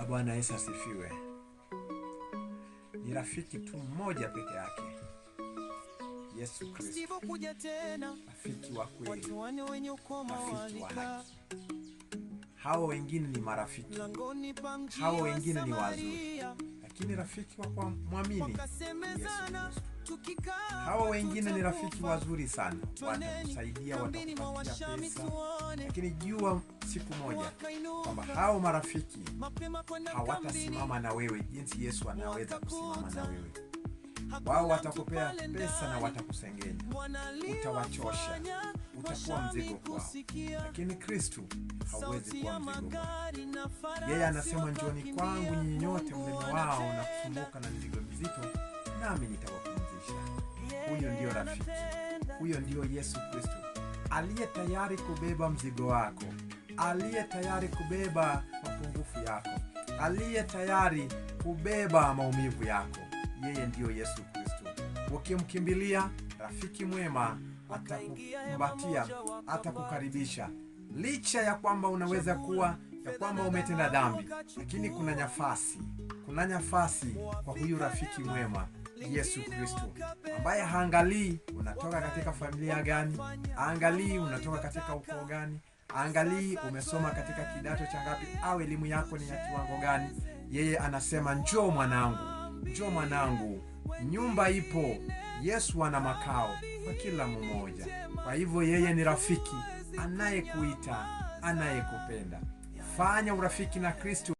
Bwana Yesu asifiwe. Ni rafiki tu mmoja peke yake, Yesu Kristo. Rafiki wa kweli, rafiki wa haki. Hao wengine ni marafiki, hao wengine ni wazuri, lakini rafiki wa muamini Yesu Kristo. Hao wengine ni rafiki wazuri sana, watakusaidia, watakupatia pesa, lakini jua siku moja kwamba hao marafiki hawatasimama na wewe jinsi Yesu anaweza kusimama na wewe. Wao watakupea pesa na watakusengenya, utawachosha, utakuwa mzigo kwao, lakini Kristo hawezi kuwa mzigo kwao. Yeye anasema, njooni kwangu nyinyi nyote mlemewa na kusumbuka na mizigo mizito, nami nitawapumzisha. Huyo ndio rafiki, huyo ndio Yesu Kristo, aliye tayari kubeba mzigo wako, aliye tayari kubeba mapungufu yako, aliye tayari kubeba maumivu yako. Yeye ndio Yesu Kristo. Ukimkimbilia, rafiki mwema atakukumbatia, atakukaribisha. Licha ya kwamba unaweza kuwa ya kwamba umetenda dhambi, lakini kuna nafasi kwa huyu rafiki mwema Yesu Kristo, ambaye haangalii unatoka katika familia gani, haangalii unatoka katika ukoo gani, haangalii umesoma katika kidato cha ngapi au elimu yako ni ya kiwango gani. Yeye anasema, njoo mwanangu, njoo mwanangu, nyumba ipo. Yesu ana makao kwa kila mmoja. Kwa hivyo yeye ni rafiki anayekuita, anayekupenda. Fanya urafiki na Kristo.